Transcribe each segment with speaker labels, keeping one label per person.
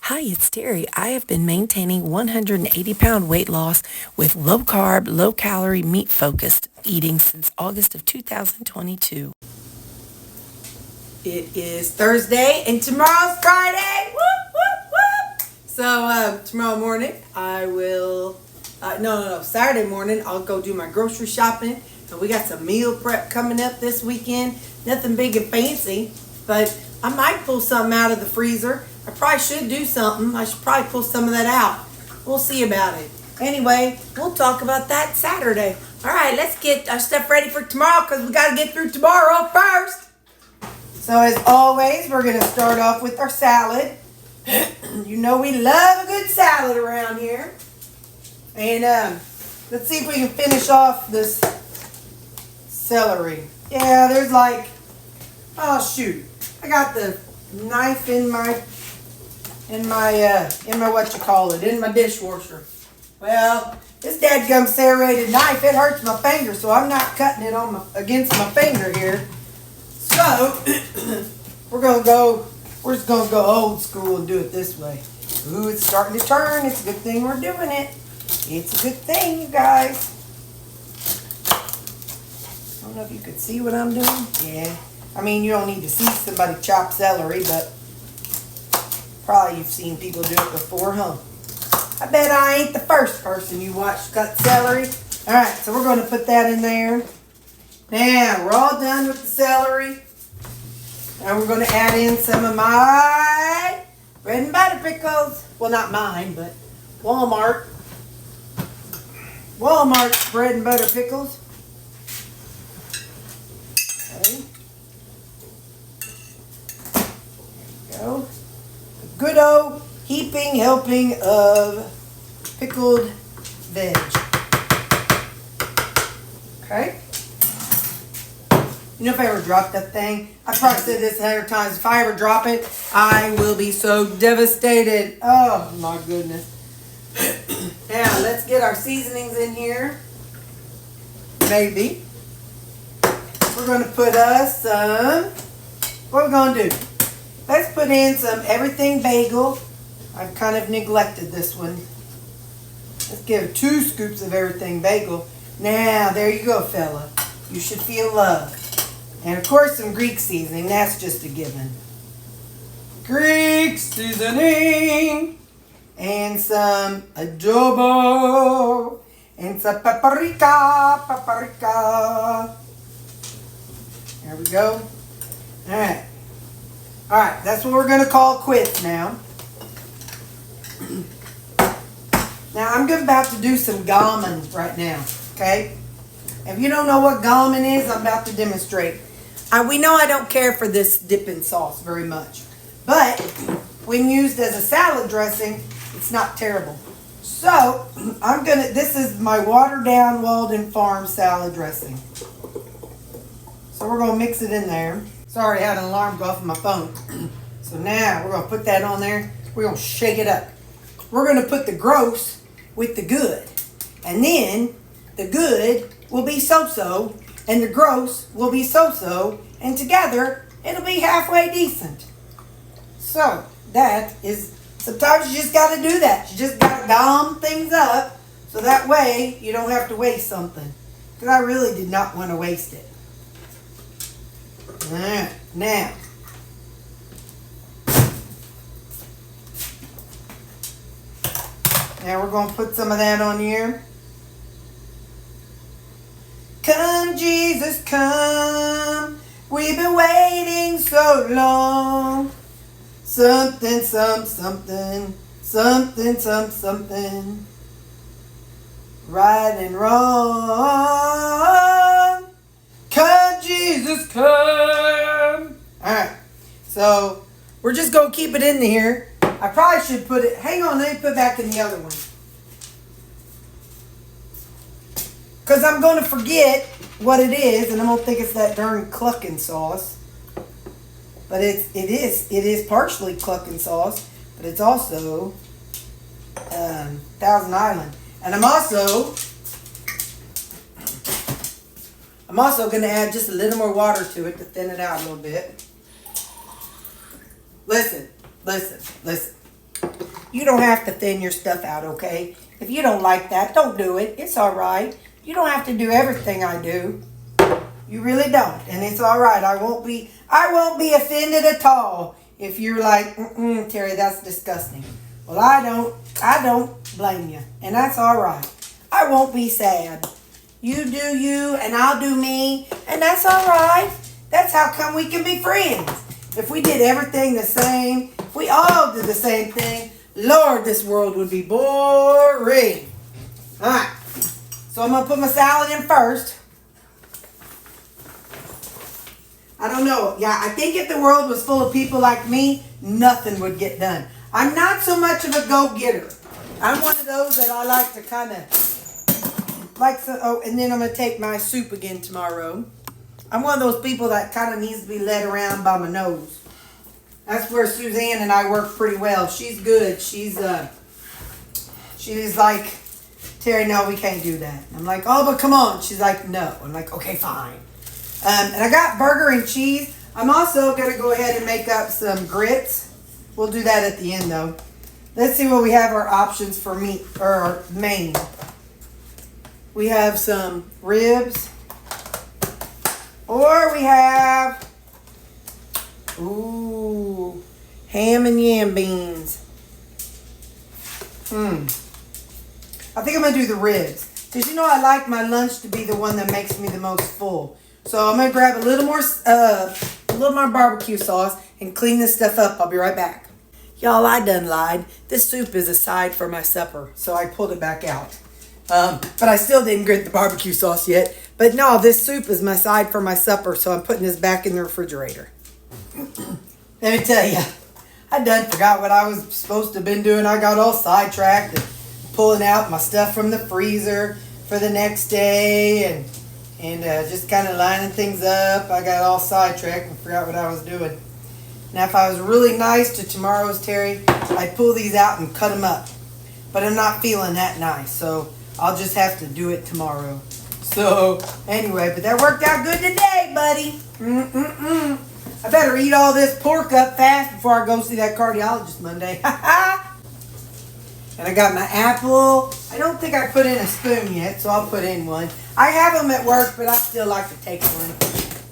Speaker 1: Hi, it's Terri. I have been maintaining 180-pound weight loss with low-carb, low-calorie, meat-focused eating since August of 2022.
Speaker 2: It is Thursday and tomorrow's Friday. Whoop, whoop, whoop. So tomorrow morning I will, Saturday morning I'll go do my grocery shopping. And we got some meal prep coming up this weekend. Nothing big and fancy, but I might pull something out of the freezer. I probably should do something. I should probably pull some of that out. We'll see about it. Anyway, we'll talk about that Saturday. All right, let's get our stuff ready for tomorrow because we got to get through tomorrow first. So as always, we're going to start off with our salad. You know we love a good salad around here. And let's see if we can finish off this celery. Yeah, there's like, oh shoot. I got the knife in my dishwasher. Well, this dadgum serrated knife, it hurts my finger, so I'm not cutting it against my finger here. So we're just gonna go old school and do it this way. Ooh, it's starting to turn. It's a good thing we're doing it. It's a good thing, you guys. I don't know if you could see what I'm doing. Yeah. I mean, you don't need to see somebody chop celery, but probably you've seen people do it before, huh? I bet I ain't the first person you watched cut celery. All right, so we're going to put that in there. Now, we're all done with the celery. Now we're going to add in some of my bread and butter pickles. Well, not mine, but Walmart's bread and butter pickles. Okay. There we go. A good old heaping helping of pickled veg. Okay. You know, if I ever drop that thing, I probably said this 100 times. If I ever drop it, I will be so devastated. Oh my goodness. Now let's get our seasonings in here. Maybe. We're going to put us some, what we're going to do? Let's put in some everything bagel. I've kind of neglected this one. Let's give 2 scoops of everything bagel. Now, there you go, fella. You should feel love. And of course, some Greek seasoning. That's just a given. Greek seasoning. And some adobo. And some paprika. There we go. All right. All right, that's what we're going to call quits now. Now, I'm about to do some gammon right now, okay? If you don't know what gammon is, I'm about to demonstrate. We know I don't care for this dipping sauce very much. But when used as a salad dressing, it's not terrible. So, this is my watered down Walden Farm salad dressing. So we're going to mix it in there. Sorry, I had an alarm go off on my phone. So now we're going to put that on there. We're going to shake it up. We're going to put the gross with the good. And then the good will be so-so and the gross will be so-so. And together, it'll be halfway decent. So that is, sometimes you just got to do that. You just got to gum things up so that way you don't have to waste something. Because I really did not want to waste it. Alright, now we're going to put some of that on here. Come, Jesus, come. We've been waiting so long. Something, something. Right and wrong. Come, Jesus, come. Alright, so we're just going to keep it in here. I probably should put it, hang on, let me put back in the other one. Because I'm going to forget what it is, and I'm going to think it's that darn clucking sauce. But it is partially clucking sauce, but it's also Thousand Island. And I'm also going to add just a little more water to it to thin it out a little bit. Listen. You don't have to thin your stuff out, okay? If you don't like that, don't do it. It's all right. You don't have to do everything I do. You really don't, and it's all right. I won't be offended at all if you're like, Terry, that's disgusting. Well, I don't blame you, and that's all right. I won't be sad. You do you, and I'll do me, and that's all right. That's how come we can be friends. If we did everything the same, if we all did the same thing, Lord, this world would be boring. All right, so I'm going to put my salad in first. I don't know. Yeah, I think if the world was full of people like me, nothing would get done. I'm not so much of a go-getter. I'm one of those that I like to kind of, and then I'm going to take my soup again tomorrow. I'm one of those people that kind of needs to be led around by my nose. That's where Suzanne and I work pretty well. She's good. She's like, Terry, no, we can't do that. I'm like, oh, but come on. She's like, no. I'm like, okay, fine. And I got burger and cheese. I'm also going to go ahead and make up some grits. We'll do that at the end, though. Let's see what we have our options for meat, or main. We have some ribs. Or we have, ham and yam beans. I think I'm going to do the ribs. Because I like my lunch to be the one that makes me the most full. So I'm going to grab a little more barbecue sauce and clean this stuff up. I'll be right back. Y'all, I done lied. This soup is a side for my supper, so I pulled it back out. But I still didn't get the barbecue sauce yet. But no, this soup is my side for my supper, so I'm putting this back in the refrigerator. Let me tell you, I done forgot what I was supposed to have been doing. I got all sidetracked and pulling out my stuff from the freezer for the next day and just kind of lining things up. I got all sidetracked and forgot what I was doing. Now, if I was really nice to tomorrow's Terry, I'd pull these out and cut them up. But I'm not feeling that nice, so I'll just have to do it tomorrow. So, anyway, but that worked out good today, buddy. I better eat all this pork up fast before I go see that cardiologist Monday. And I got my apple. I don't think I put in a spoon yet, so I'll put in one. I have them at work, but I still like to take one.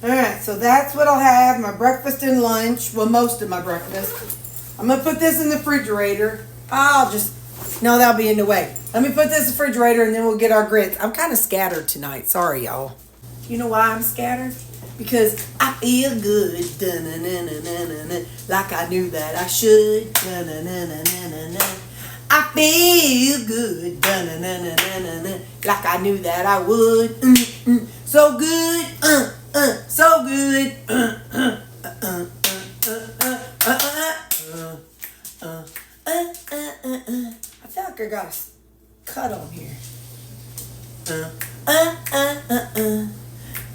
Speaker 2: Alright, so that's what I'll have. My breakfast and lunch. Well, most of my breakfast. I'm going to put this in the refrigerator. No, that'll be in the way. Let me put this in the refrigerator and then we'll get our grits. I'm kind of scattered tonight. Sorry, y'all. You know why I'm scattered? Because I feel good. Like I knew that I should. I feel good. Like I knew that I would. So good. So good. I feel like I got a cut on here.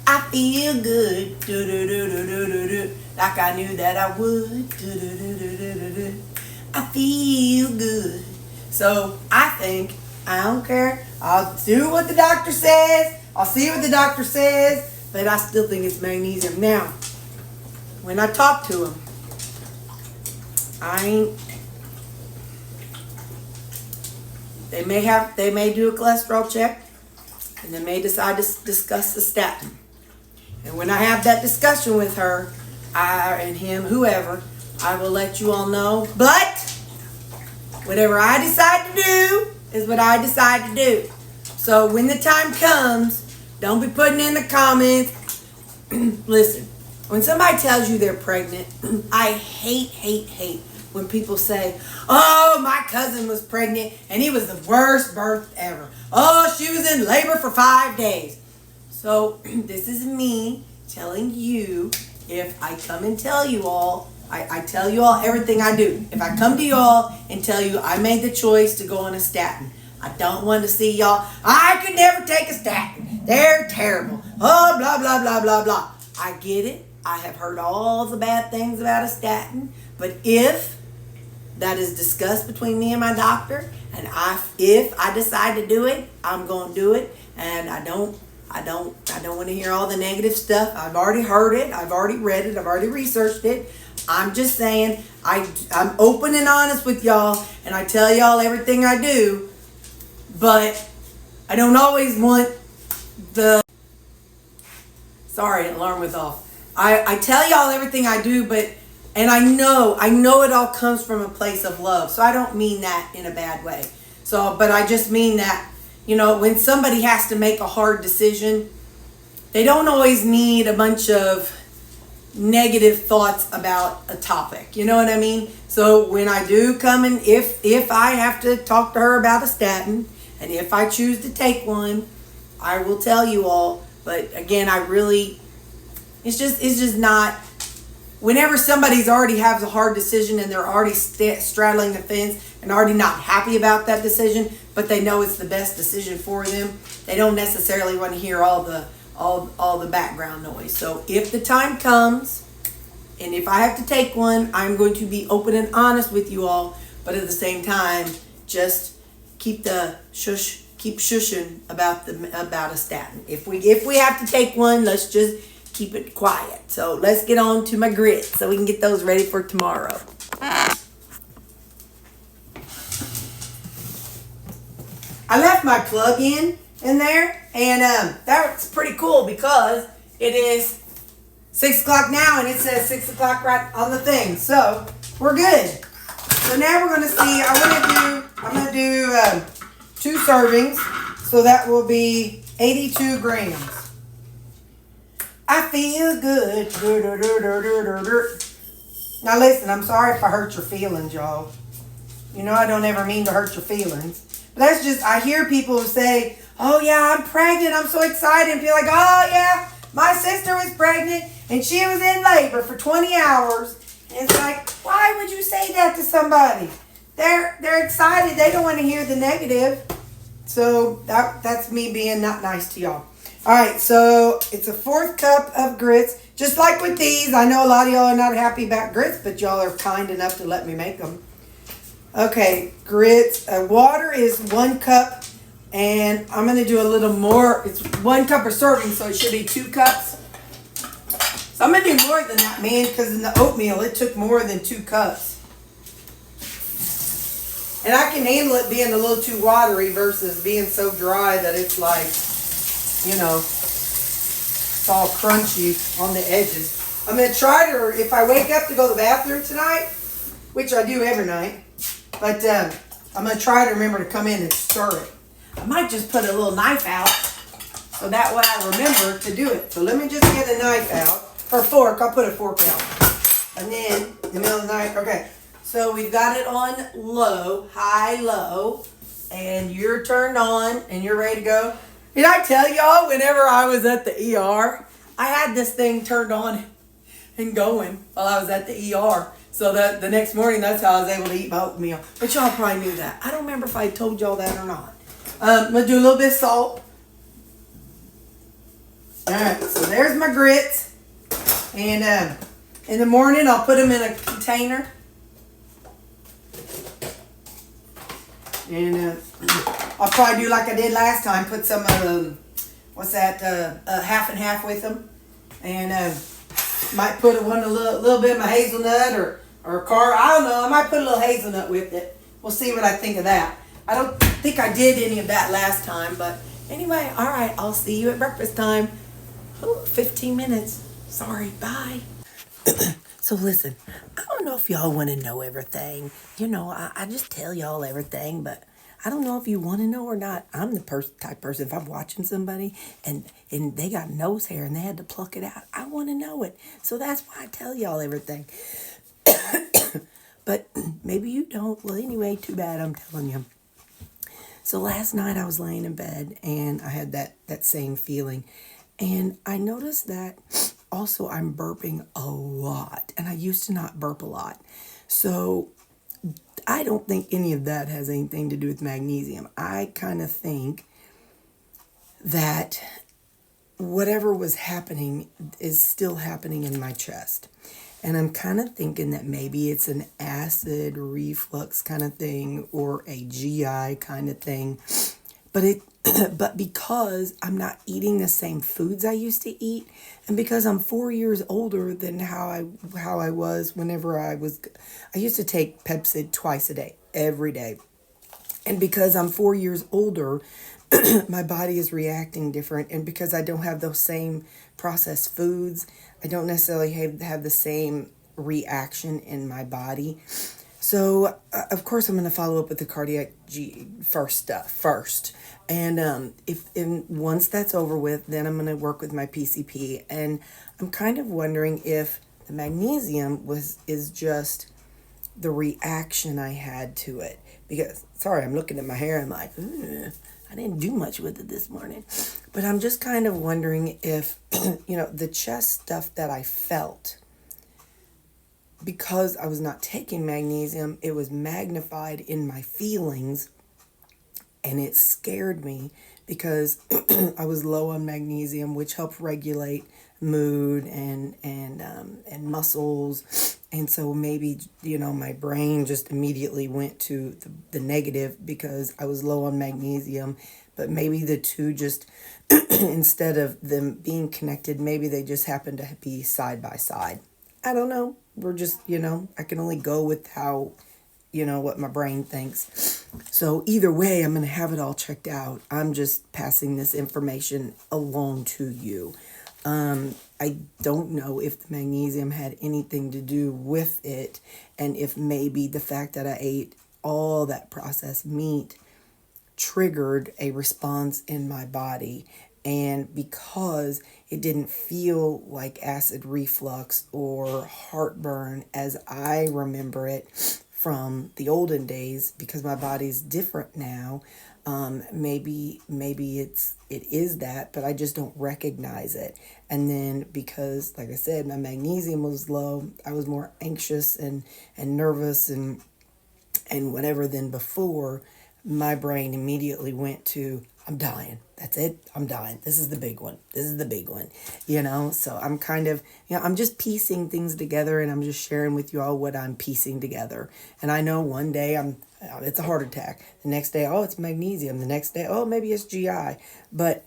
Speaker 2: I feel good. Like I knew that I would. I feel good. So I think, I don't care. I'll do what the doctor says. I'll see what the doctor says. But I still think it's magnesium. Now, when I talk to him, they may do a cholesterol check, and they may decide to discuss the statin. And when I have that discussion with her, and him, whoever, I will let you all know. But whatever I decide to do is what I decide to do. So when the time comes, don't be putting in the comments. Listen, when somebody tells you they're pregnant, I hate when people say, oh, my cousin was pregnant and it was the worst birth ever. Oh, she was in labor for 5 days. So this is me telling you, if I come and tell you all, I tell you all everything I do. If I come to y'all and tell you I made the choice to go on a statin, I don't want to see y'all, I could never take a statin. They're terrible. Oh, blah, blah, blah, blah, blah. I get it. I have heard all the bad things about a statin. But if that is discussed between me and my doctor, and if I decide to do it, I'm going to do it. And I don't want to hear all the negative stuff. I've already heard it. I've already read it. I've already researched it. I'm just saying, I'm open and honest with y'all, and I tell y'all everything I do, but I don't always want the... Sorry, alarm was off. I tell y'all everything I do, and I know it all comes from a place of love. So I don't mean that in a bad way. So, but I just mean that, when somebody has to make a hard decision, they don't always need a bunch of negative thoughts about a topic. You know what I mean? So when I do come and if I have to talk to her about a statin, and if I choose to take one, I will tell you all. But again, it's just not, whenever somebody's already has a hard decision and they're already straddling the fence and already not happy about that decision, but they know it's the best decision for them, they don't necessarily want to hear all the background noise. So if the time comes, and if I have to take one, I'm going to be open and honest with you all, but at the same time, just keep shushing about a statin. If we have to take one, let's just keep it quiet. So let's get on to my grits so we can get those ready for tomorrow. I left my plug-in in there, and that's pretty cool because it is 6 o'clock now, and it says 6 o'clock right on the thing. So we're good. So now we're gonna see. I'm gonna do 2 servings, so that will be 82 grams. I feel good. Now listen, I'm sorry if I hurt your feelings, y'all. I don't ever mean to hurt your feelings. But that's just, I hear people say, oh yeah, I'm pregnant, I'm so excited, and feel like, oh yeah, my sister was pregnant, and she was in labor for 20 hours. And it's like, why would you say that to somebody? They're excited, they don't want to hear the negative. So that's me being not nice to y'all. All right, so it's a 4th cup of grits. Just like with these, I know a lot of y'all are not happy about grits, but y'all are kind enough to let me make them. Okay, grits. Water is 1 cup, and I'm going to do a little more. It's 1 cup per serving, so it should be 2 cups. So I'm going to do more than that, man, because in the oatmeal, it took more than 2 cups. And I can handle it being a little too watery versus being so dry that it's like, it's all crunchy on the edges. I'm going to try to, if I wake up to go to the bathroom tonight, which I do every night, but I'm going to try to remember to come in and stir it. I might just put a little knife out so that way I remember to do it. So let me just get a knife out, or fork. I'll put a fork out. And then in the middle of the night, okay. So we've got it on low, high, low, and you're turned on and you're ready to go. Did I tell y'all whenever I was at the ER, I had this thing turned on and going while I was at the ER. So that the next morning, that's how I was able to eat my oatmeal. But y'all probably knew that. I don't remember if I told y'all that or not. I'm going to do a little bit of salt. All right, so there's my grits. And in the morning, I'll put them in a container. And I'll probably do like I did last time. Put some half and half with them. And might put a little bit of my hazelnut or car. I don't know. I might put a little hazelnut with it. We'll see what I think of that. I don't think I did any of that last time. But anyway, all right. I'll see you at breakfast time. Oh, 15 minutes. Sorry. Bye. So listen, I don't know if y'all want to know everything. I just tell y'all everything, but I don't know if you want to know or not. I'm the type of person, if I'm watching somebody and they got nose hair and they had to pluck it out, I want to know it. So that's why I tell y'all everything. But maybe you don't. Well, anyway, too bad, I'm telling you. So last night I was laying in bed and I had that same feeling. And I noticed that also I'm burping a lot. And I used to not burp a lot. So I don't think any of that has anything to do with magnesium. I kind of think that whatever was happening is still happening in my chest. And I'm kind of thinking that maybe it's an acid reflux kind of thing or a GI kind of thing. but it but because I'm not eating the same foods I used to eat, and because I'm 4 years older than how I was whenever I used to take Pepsid twice a day, every day. And because I'm 4 years older, my body is reacting different. And because I don't have those same processed foods, I don't necessarily have the same reaction in my body. So, of course, I'm going to follow up with the cardiac first stuff first. And once that's over with, then I'm going to work with my PCP. And I'm kind of wondering if the magnesium is just the reaction I had to it. Because, sorry, I'm looking at my hair. I'm like, I didn't do much with it this morning. But I'm just kind of wondering if, the chest stuff that I felt, because I was not taking magnesium, it was magnified in my feelings, and it scared me because I was low on magnesium, which helped regulate mood and muscles. And so maybe, my brain just immediately went to the negative because I was low on magnesium. But maybe the two just, instead of them being connected, maybe they just happen to be side by side. I don't know. We're just, I can only go with how, what my brain thinks. So either way, I'm going to have it all checked out. I'm just passing this information along to you. I don't know if the magnesium had anything to do with it, and if maybe the fact that I ate all that processed meat triggered a response in my body. And because it didn't feel like acid reflux or heartburn as I remember it from the olden days, because my body's different now, maybe it is that, but I just don't recognize it. And then because, like I said, my magnesium was low, I was more anxious and nervous and whatever than before. My brain immediately went to, I'm dying. That's it. I'm dying. This is the big one. This is the big one. So I'm kind of, I'm just piecing things together, and I'm just sharing with you all what I'm piecing together. And I know one day it's a heart attack. The next day, it's magnesium. The next day, maybe it's GI. But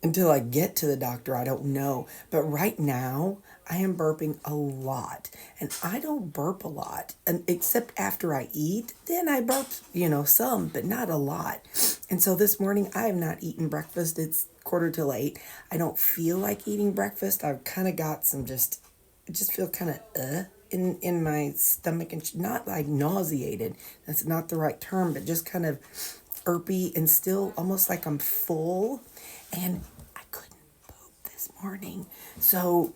Speaker 2: until I get to the doctor, I don't know. But right now, I am burping a lot. And I don't burp a lot, except after I eat. Then I burp, some, but not a lot. And so this morning, I have not eaten breakfast. It's 7:45. I don't feel like eating breakfast. I've kind of got some I just feel kind of in my stomach, and not like nauseated. That's not the right term, but just kind of irpy and still almost like I'm full. And I couldn't poop this morning. So,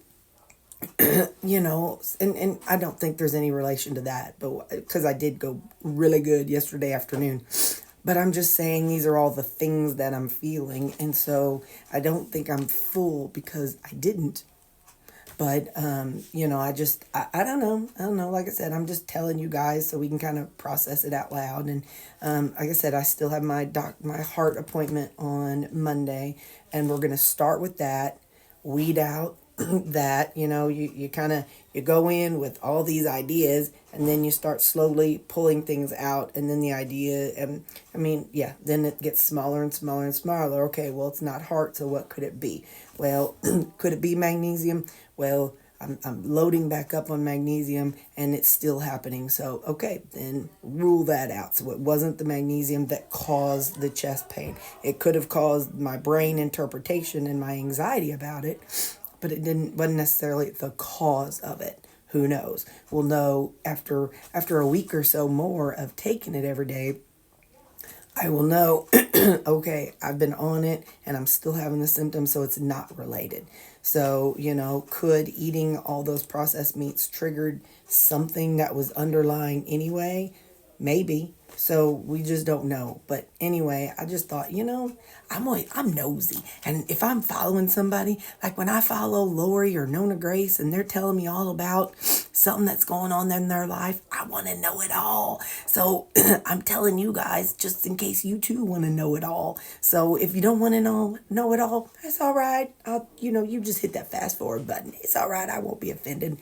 Speaker 2: and I don't think there's any relation to that, but because I did go really good yesterday afternoon. But I'm just saying these are all the things that I'm feeling. And so I don't think I'm full because I didn't. But, I don't know. I don't know. Like I said, I'm just telling you guys so we can kind of process it out loud. And like I said, I still have my heart appointment on Monday. And we're going to start with that, weed out that, you kind of, you go in with all these ideas, and then you start slowly pulling things out. And then the idea, then it gets smaller and smaller and smaller. Okay, well, it's not heart, so what could it be? Well, could it be magnesium? Well, I'm loading back up on magnesium, and it's still happening. So, okay, then rule that out. So it wasn't the magnesium that caused the chest pain. It could have caused my brain interpretation and my anxiety about it, but wasn't necessarily the cause of it. Who knows? We'll know after a week or so more of taking it every day. I will know, okay, I've been on it and I'm still having the symptoms, so it's not related. So, could eating all those processed meats triggered something that was underlying anyway? Maybe. So we just don't know. But anyway, I just thought, I'm nosy. And if I'm following somebody, like when I follow Lori or Nona Grace and they're telling me all about something that's going on in their life, I want to know it all. So I'm telling you guys, just in case you too want to know it all. So if you don't want to know it all, that's all right. You just hit that fast forward button. It's all right. I won't be offended.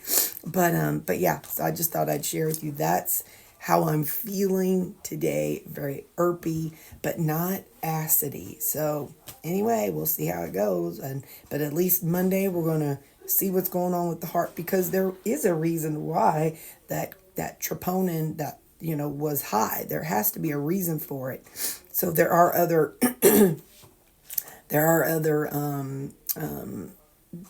Speaker 2: But yeah, so I just thought I'd share with you that's
Speaker 1: how I'm feeling today. Very irpy, but not acidy. So anyway, we'll see how it goes. But at least Monday we're going to see what's going on with the heart, because there is a reason why that troponin that was high. There has to be a reason for it. So there are other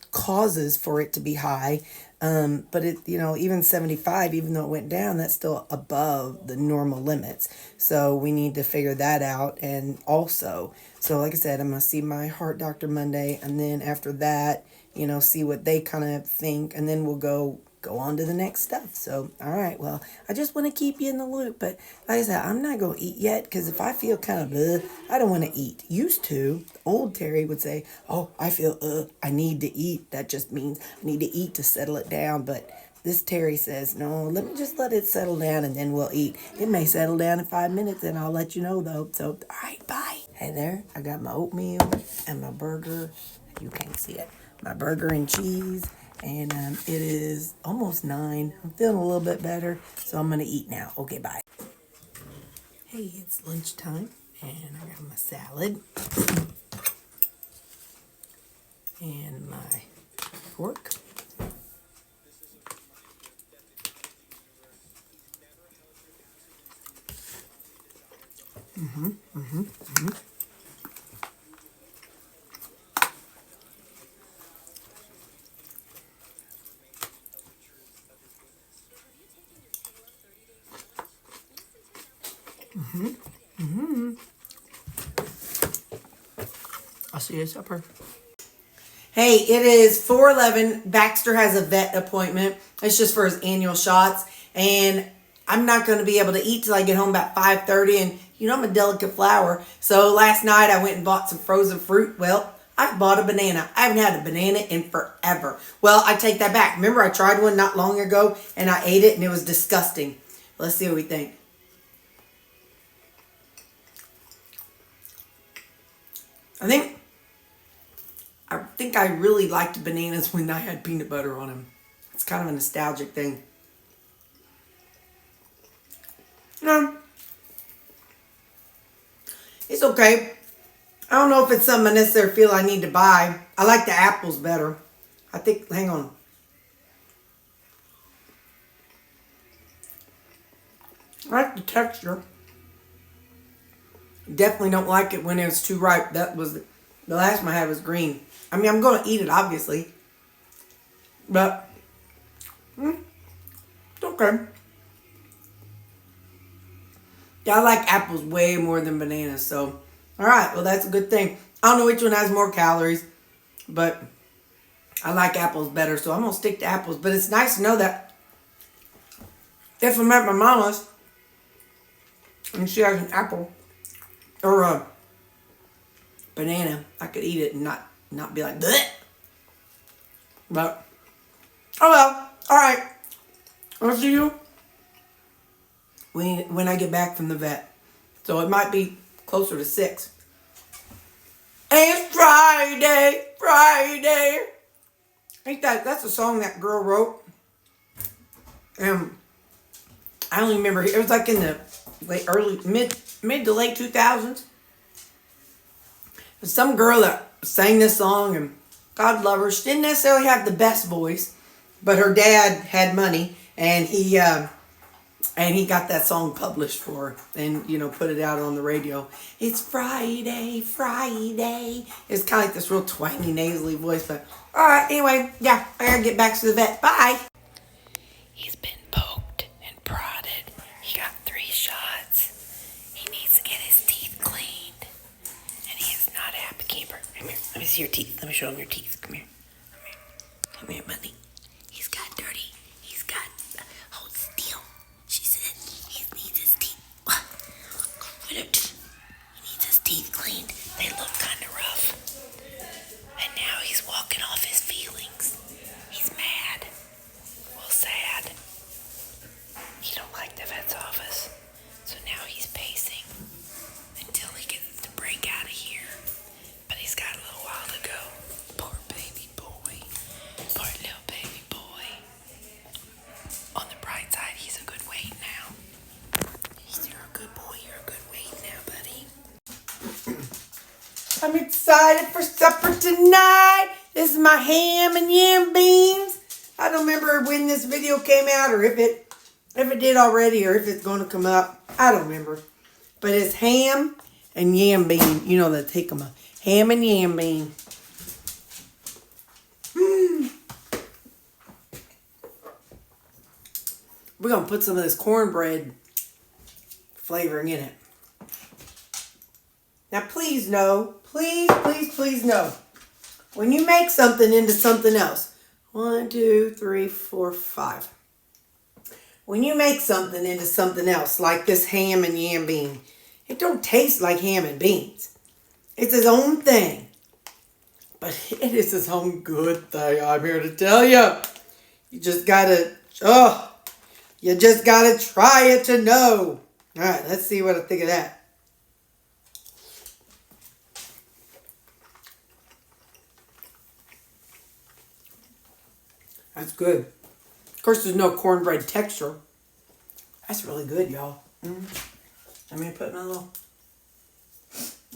Speaker 1: causes for it to be high. But it, even 75, even though it went down, that's still above the normal limits. So we need to figure that out. And also, so like I said, I'm going to see my heart doctor Monday. And then after that, see what they kind of think. And then we'll go on to the next stuff. So, all right, well, I just want to keep you in the loop. But like I said, I'm not going to eat yet, because if I feel kind of, I don't want to eat. Used to, old Terri would say, oh, I feel, I need to eat. That just means I need to eat to settle it down. But this Terri says, no, let me just let it settle down and then we'll eat. It may settle down in 5 minutes and I'll let you know, though. So, all right, bye. Hey there, I got my oatmeal and my burger. You can't see it. My burger and cheese. And it is almost 9. I'm feeling a little bit better, so I'm going to eat now. Okay, bye. Hey, it's lunchtime, and I got my salad and my fork. I'll see you at supper. Hey, it is 4:11. Baxter has a vet appointment. It's just for his annual shots. And I'm not going to be able to eat till I get home about 5:30. And I'm a delicate flower. So last night I went and bought some frozen fruit. Well, I bought a banana. I haven't had a banana in forever. Well, I take that back. Remember, I tried one not long ago and I ate it and it was disgusting. Let's see what we think. I think I really liked bananas when I had peanut butter on them. It's kind of a nostalgic thing. It's okay. I don't know if it's something I necessarily feel I need to buy. I like the apples better. I think, hang on. I like the texture. Definitely don't like it when it's too ripe. That was the last one I had was green. I mean, I'm going to eat it, obviously. But, it's okay. Yeah, I like apples way more than bananas. So, all right. Well, that's a good thing. I don't know which one has more calories. But I like apples better. So, I'm going to stick to apples. But it's nice to know that if I'm at my mama's and she has an apple or a banana, I could eat it and not be like, bleh. But, oh well. All right. I'll see you when I get back from the vet. So it might be closer to 6. And it's Friday. Friday. Ain't that's a song that girl wrote. And I only remember, it was like in the mid to late 2000s. There's some girl that sang this song, and God love her. She didn't necessarily have the best voice, but her dad had money, and he got that song published for her, and put it out on the radio. It's Friday, Friday. It's kind of like this real twangy, nasally voice, but all right. Anyway, yeah, I gotta get back to the vet. Bye. He's been poked and prodded. He got 3 shots. He needs to get his teeth cleaned, and he is not happy. Camper, come here. Let me see your teeth. Let me show him your teeth. Come here. Come here. Come here, buddy. He's got dirty. He's got hold still. She said he needs his teeth. He needs his teeth cleaned. They look kind of rough. And now he's walking off his feelings. He's mad. Well, sad. He don't like the vet's office. So now he's pacing until he gets to break out of here. But he's got a little while to go. Poor baby boy. Poor little baby.
Speaker 2: I'm excited for supper tonight. This is my ham and yam beans. I don't remember when this video came out or if it did already or if it's going to come up. I don't remember. But it's ham and yam bean. You know, they take them a ham and yam bean. We're going to put some of this cornbread flavoring in it. Now, please know, please know, when you make something into something else, 1, 2, 3, 4, 5. When you make something into something else, like this ham and yam bean, it don't taste like ham and beans. It's its own thing. But it is its own good thing, I'm here to tell you. You just gotta, you just gotta try it to know. All right, let's see what I think of that. That's good. Of course, there's no cornbread texture. That's really good, y'all. Let me put my little...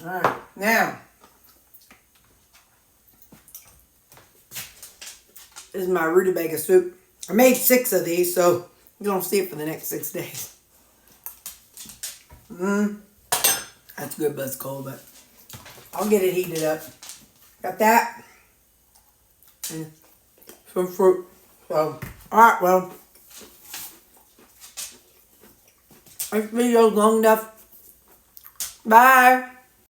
Speaker 2: All right, now. This is my rutabaga soup. I made 6 of these, so you're going to see it for the next 6 days. That's good, but it's cold, but I'll get it heated up. Got that. And some fruit. So, alright, well. This video's long enough. Bye.